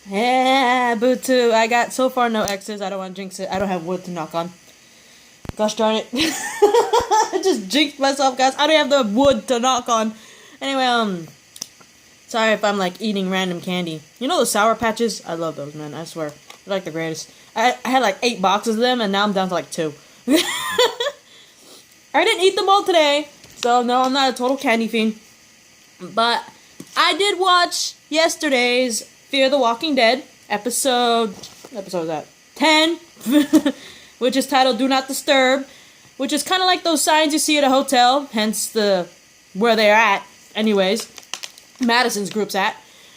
Yeah, boo too. I got so far no exes. I don't want to jinx it. I don't have wood to knock on. Gosh darn it. I just jinxed myself, guys. I don't have the wood to knock on. Anyway, sorry if I'm like eating random candy. You know those Sour Patches? I love those, man. I swear. They're like the greatest. I had like 8 boxes of them and now I'm down to like 2. I didn't eat them all today. So no, I'm not a total candy fiend. But I did watch yesterday's Fear the Walking Dead episode was that 10, which is titled Do Not Disturb, which is kind of like those signs you see at a hotel, hence the where they're at. Anyways, Madison's group's at.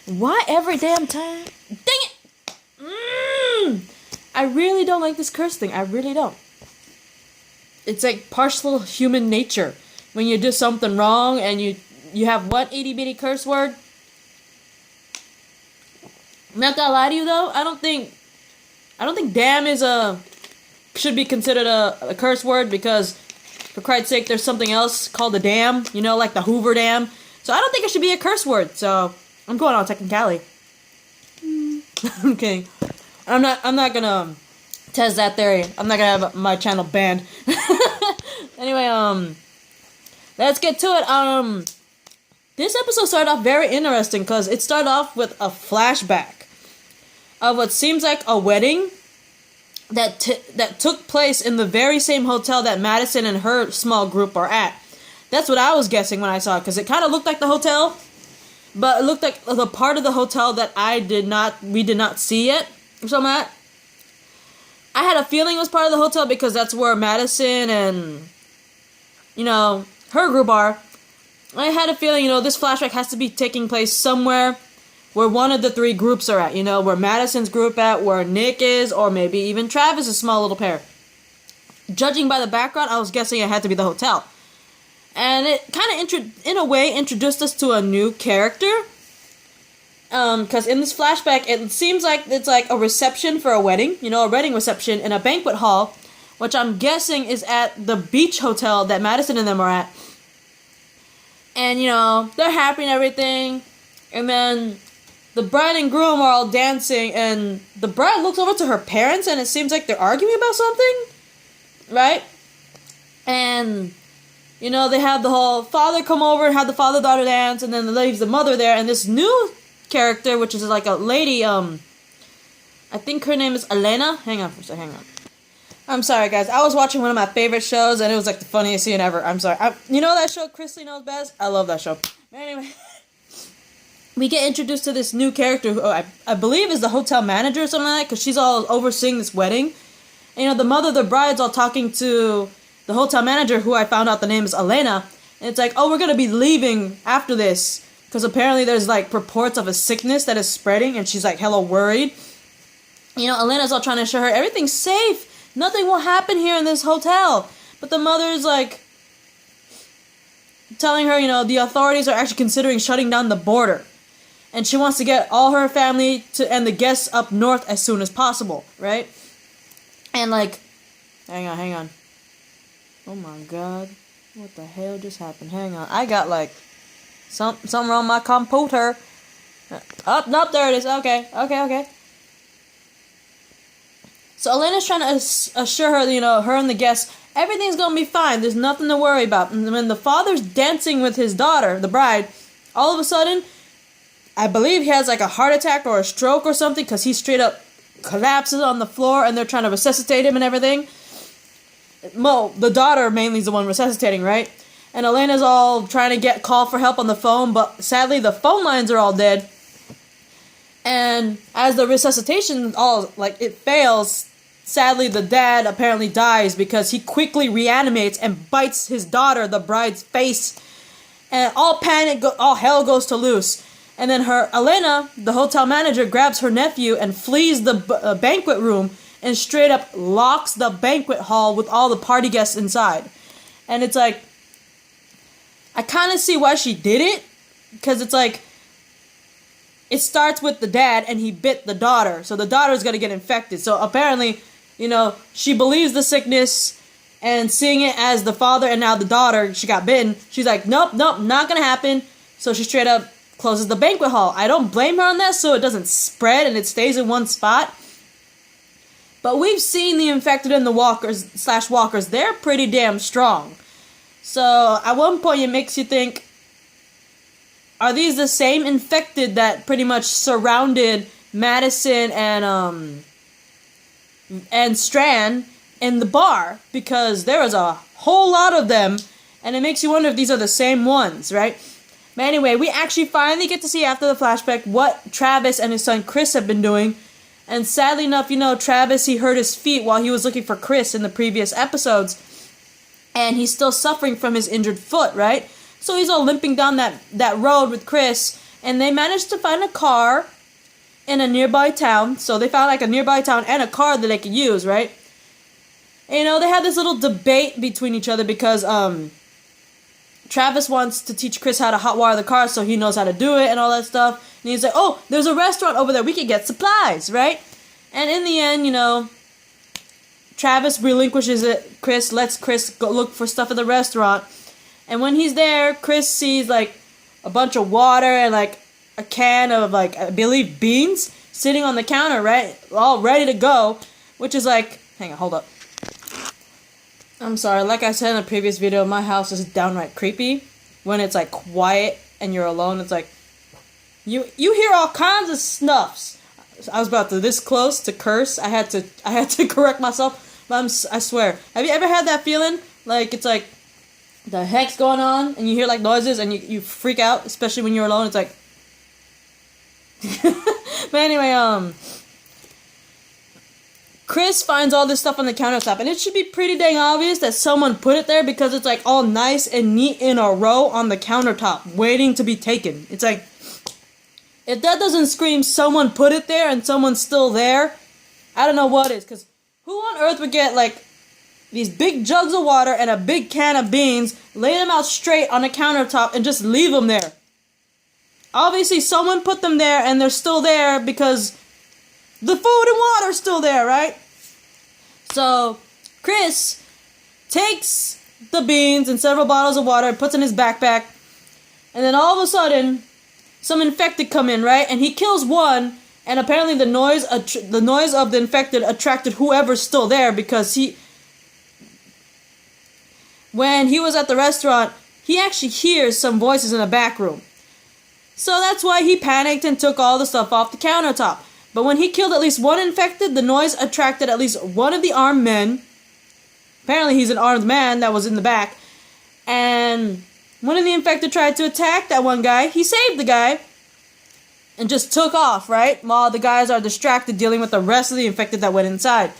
Why every damn time? Dang it! I really don't like this curse thing. I really don't. It's like partial human nature. When you do something wrong and you have what itty bitty curse word? I'm not gonna lie to you though, I don't think damn should be considered a curse word because for Christ's sake there's something else called a dam, you know, like the Hoover Dam. So I don't think it should be a curse word, so I'm going on technicality. I'm kidding. I'm not gonna test that theory. I'm not gonna have my channel banned. Anyway, let's get to it. This episode started off very interesting because it started off with a flashback of what seems like a wedding that took place in the very same hotel that Madison and her small group are at. That's what I was guessing when I saw it, because it kind of looked like the hotel, but it looked like the part of the hotel that we did not see yet, or something like that. I had a feeling it was part of the hotel because that's where Madison and, you know, her group are. I had a feeling, you know, this flashback has to be taking place somewhere where one of the 3 groups are at, you know, where Madison's group at, where Nick is, or maybe even Travis' small little pair. Judging by the background, I was guessing it had to be the hotel. And it kind of, in a way, introduced us to a new character. Because in this flashback, it seems like it's like a reception for a wedding, you know, a wedding reception in a banquet hall, which I'm guessing is at the beach hotel that Madison and them are at. And, you know, they're happy and everything. And then the bride and groom are all dancing. And the bride looks over to her parents. And it seems like they're arguing about something. Right? And, you know, they have the whole father come over and have the father-daughter dance. And then leaves the mother there. And this new character, which is like a lady, I think her name is Elena. Hang on for a second. Hang on. I'm sorry, guys. I was watching one of my favorite shows, and it was like the funniest scene ever. I'm sorry. You know that show, Chrisley Knows Best? I love that show. But anyway, we get introduced to this new character who I believe is the hotel manager or something like that, because she's all overseeing this wedding. And, you know, the mother of the bride's all talking to the hotel manager, who I found out the name is Elena. And it's like, oh, we're going to be leaving after this, because apparently there's, like, reports of a sickness that is spreading, and she's, like, hella worried. You know, Elena's all trying to assure her everything's safe. Nothing will happen here in this hotel. But the mother's like telling her, you know, the authorities are actually considering shutting down the border. And she wants to get all her family and the guests up north as soon as possible, right? And like, hang on. Oh my god. What the hell just happened? Hang on. I got like something wrong with my computer. Oh, nope, there it is. Okay. So Elena's trying to assure her, you know, her and the guests, everything's going to be fine. There's nothing to worry about. And when the father's dancing with his daughter, the bride, all of a sudden, I believe he has like a heart attack or a stroke or something, because he straight up collapses on the floor and they're trying to resuscitate him and everything. Well, the daughter mainly is the one resuscitating, right? And Elena's all trying to call for help on the phone, but sadly the phone lines are all dead. And as the resuscitation it fails, sadly the dad apparently dies because he quickly reanimates and bites his daughter, the bride's face. And all hell goes to loose. And then Elena, the hotel manager, grabs her nephew and flees the banquet room and straight up locks the banquet hall with all the party guests inside. And it's like, I kind of see why she did it, because it's like, it starts with the dad and he bit the daughter, so the daughter's gonna get infected. So apparently, you know, she believes the sickness, and seeing it as the father and now the daughter, she got bitten, she's like, nope, not gonna happen. So she straight up closes the banquet hall. I don't blame her on that, so it doesn't spread and it stays in one spot. But we've seen the infected and the walkers/walkers. They're pretty damn strong. So at one point it makes you think, are these the same infected that pretty much surrounded Madison and Strand in the bar? Because there was a whole lot of them, and it makes you wonder if these are the same ones, right? But anyway, we actually finally get to see after the flashback what Travis and his son Chris have been doing. And sadly enough, Travis, he hurt his feet while he was looking for Chris in the previous episodes. And he's still suffering from his injured foot, right? So he's all limping down that road with Chris. And they managed to find a car in a nearby town. So they found like a nearby town and a car that they could use, right? And, they had this little debate between each other because Travis wants to teach Chris how to hot wire the car so he knows how to do it and all that stuff. And he's like, oh, there's a restaurant over there. We could get supplies, right? And in the end, Travis relinquishes it. Chris lets Chris go look for stuff at the restaurant. And when he's there, Chris sees, like, a bunch of water and, like, a can of, like, I believe beans sitting on the counter, right? All ready to go. Which is like, hang on, hold up. I'm sorry, like I said in the previous video, my house is downright creepy. When it's, like, quiet and you're alone, it's like, you hear all kinds of snuffs. I was about to this close to curse. I had to correct myself, but I swear. Have you ever had that feeling? Like, it's like, the heck's going on, and you hear, like, noises, and you freak out, especially when you're alone. It's like... But anyway, Chris finds all this stuff on the countertop, and it should be pretty dang obvious that someone put it there because it's, like, all nice and neat in a row on the countertop, waiting to be taken. It's like, if that doesn't scream someone put it there and someone's still there, I don't know what is, because who on earth would get, like, these big jugs of water and a big can of beans, lay them out straight on the countertop, and just leave them there? Obviously, someone put them there, and they're still there because the food and water are still there, right? So, Chris takes the beans and several bottles of water and puts in his backpack, and then all of a sudden, some infected come in, right? And he kills one, and apparently the noise of the infected attracted whoever's still there because when he was at the restaurant, he actually hears some voices in the back room. So that's why he panicked and took all the stuff off the countertop. But when he killed at least one infected, the noise attracted at least one of the armed men. Apparently he's an armed man that was in the back. And one of the infected tried to attack that one guy. He saved the guy and just took off, right? While the guys are distracted dealing with the rest of the infected that went inside.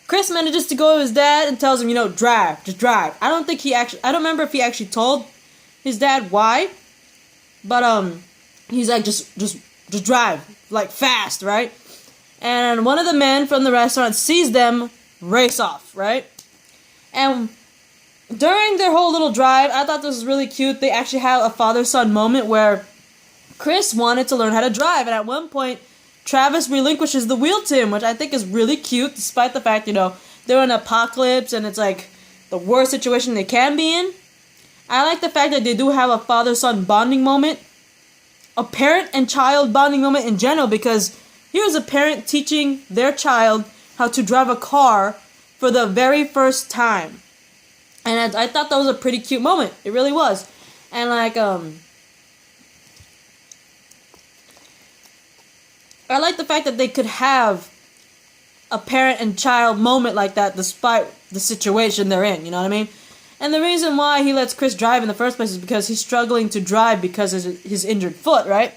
Chris manages to go to his dad and tells him, drive, just drive. I don't remember if he actually told his dad why, but he's like, just drive, like, fast, right? And one of the men from the restaurant sees them race off, right? And during their whole little drive, I thought this was really cute. They actually had a father-son moment where Chris wanted to learn how to drive, and at one point, Travis relinquishes the wheel to him, which I think is really cute, despite the fact, they're in an apocalypse and it's like the worst situation they can be in. I like the fact that they do have a father-son bonding moment, a parent and child bonding moment in general, because here's a parent teaching their child how to drive a car for the very first time. And I thought that was a pretty cute moment. It really was. And I like the fact that they could have a parent and child moment like that despite the situation they're in, you know what I mean? And the reason why he lets Chris drive in the first place is because he's struggling to drive because of his injured foot, right?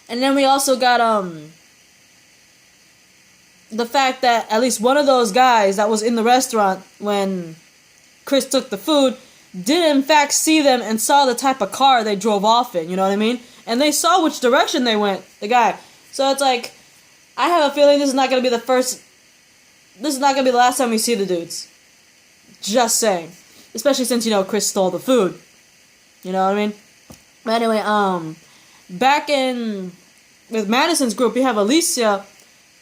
And then we also got the fact that at least one of those guys that was in the restaurant when Chris took the food did in fact see them and saw the type of car they drove off in, you know what I mean? And they saw which direction they went, the guy. So it's like, I have a feeling this is not going to be the last time we see the dudes. Just saying. Especially since, Chris stole the food. You know what I mean? But anyway, back with Madison's group, we have Alicia,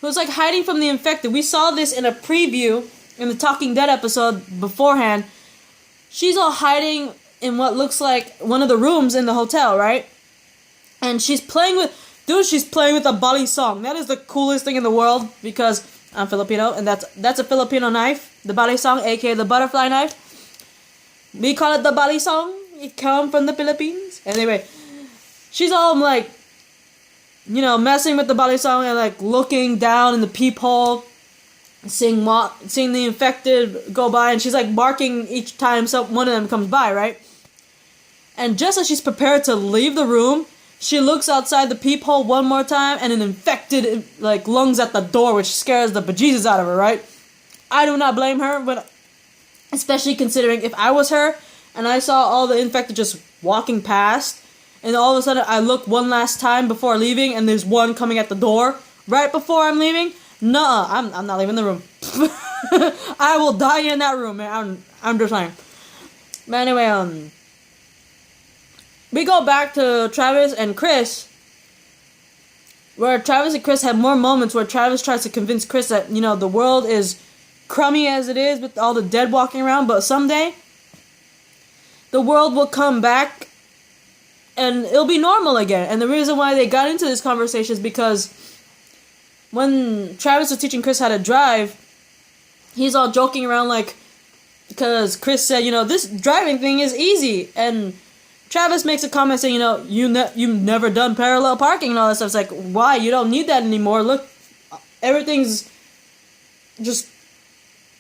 who's like hiding from the infected. We saw this in a preview in the Talking Dead episode beforehand. She's all hiding in what looks like one of the rooms in the hotel, right? And she's playing with a bali song. That is the coolest thing in the world because I'm Filipino, and that's a Filipino knife. The bali song, aka the butterfly knife. We call it the bali song. It comes from the Philippines. Anyway, she's all like, messing with the bali song and like looking down in the peephole, seeing the infected go by, and she's like barking each time one of them comes by, right? And just as she's prepared to leave the room, she looks outside the peephole one more time, and an infected like lungs at the door, which scares the bejesus out of her, right? I do not blame her, but especially considering if I was her and I saw all the infected just walking past, and all of a sudden I look one last time before leaving, and there's one coming at the door right before I'm leaving. Nuh-uh, I'm not leaving the room. I will die in that room, man. I'm just saying. But anyway, we go back to Travis and Chris, where Travis and Chris have more moments where Travis tries to convince Chris that, the world is crummy as it is with all the dead walking around, but someday the world will come back and it'll be normal again. And the reason why they got into this conversation is because when Travis was teaching Chris how to drive, he's all joking around like, because Chris said, this driving thing is easy, and Travis makes a comment saying, you've never done parallel parking and all that stuff. It's like, why? You don't need that anymore. Look, everything's just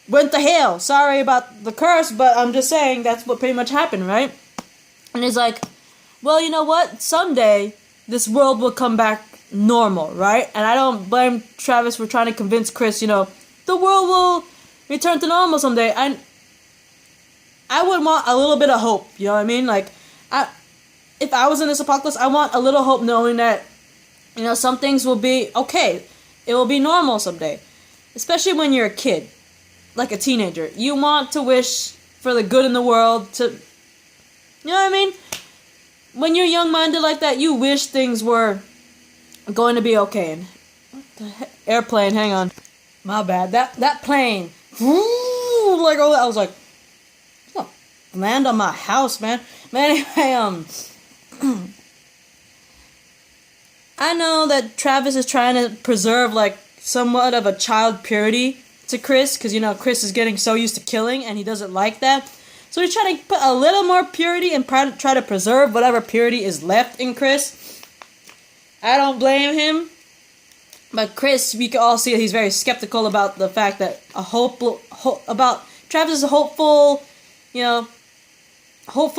went to hell. Sorry about the curse, but I'm just saying that's what pretty much happened, right? And he's like, well, you know what? Someday this world will come back normal, right? And I don't blame Travis for trying to convince Chris, the world will return to normal someday. I would want a little bit of hope, you know what I mean? Like, if I was in this apocalypse, I want a little hope knowing that, some things will be okay. It will be normal someday. Especially when you're a kid, like a teenager. You want to wish for the good in the world to, you know what I mean? When you're young-minded like that, you wish things were going to be okay. And what the heck? Airplane, hang on. My bad. That plane. Like, I was like, oh, land on my house, man. But anyway, I know that Travis is trying to preserve, like, somewhat of a child purity to Chris, because, Chris is getting so used to killing, and he doesn't like that. So he's trying to put a little more purity and try to preserve whatever purity is left in Chris. I don't blame him. But Chris, we can all see that he's very skeptical about the fact that about Travis' hopeful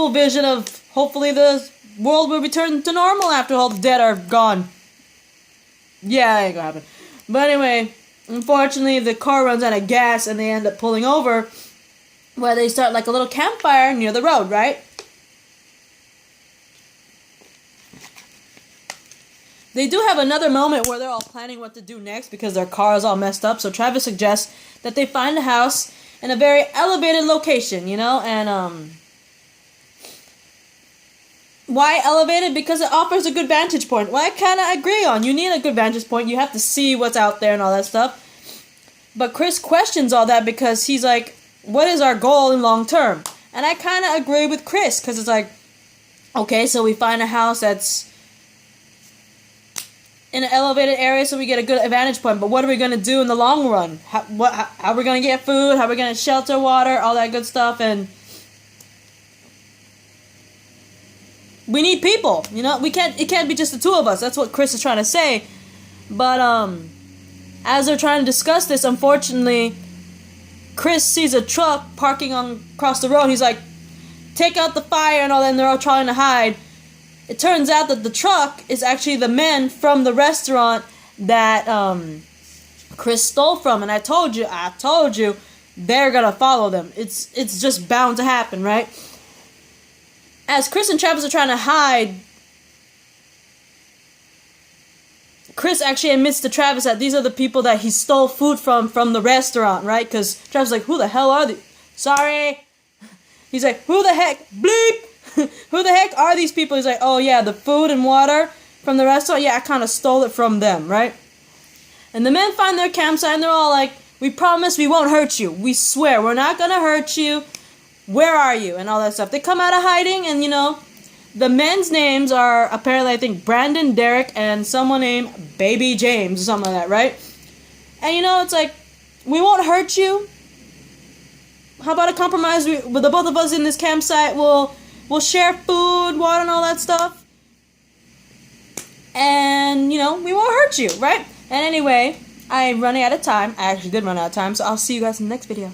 vision of hopefully the world will return to normal after all the dead are gone. Yeah, that ain't gonna happen. But anyway, unfortunately, the car runs out of gas and they end up pulling over, where they start like a little campfire near the road, right? They do have another moment where they're all planning what to do next because their car is all messed up. So Travis suggests that they find a house in a very elevated location, and why elevated? Because it offers a good vantage point. Well, I kind of agree on. You need a good vantage point. You have to see what's out there and all that stuff. But Chris questions all that because he's like, what is our goal in long term? And I kind of agree with Chris because it's like, okay, so we find a house that's in an elevated area so we get a good vantage point. But what are we going to do in the long run? How are we going to get food? How are we going to shelter, water, all that good stuff? And we need people, it can't be just the two of us. That's what Chris is trying to say. But as they're trying to discuss this, unfortunately, Chris sees a truck parking across the road. He's like, take out the fire and all that, and they're all trying to hide. It turns out that the truck is actually the men from the restaurant that Chris stole from. And I told you, they're gonna follow them. It's just bound to happen, right? As Chris and Travis are trying to hide, Chris actually admits to Travis that these are the people that he stole food from the restaurant, right? Because Travis is like, who the hell are these? Sorry. He's like, who the heck? Bleep! Who the heck are these people? He's like, oh yeah, the food and water from the restaurant? Yeah, I kind of stole it from them, right? And the men find their campsite and they're all like, we promise we won't hurt you. We swear, we're not going to hurt you. Where are you? And all that stuff. They come out of hiding and, The men's names are apparently, I think, Brandon, Derek, and someone named Baby James or something like that, right? And you know, it's like, we won't hurt you. How about a compromise? With the both of us in this campsite, we'll share food, water, and all that stuff. And, you know, we won't hurt you, right? And anyway, I'm running out of time. I actually did run out of time, so I'll see you guys in the next video.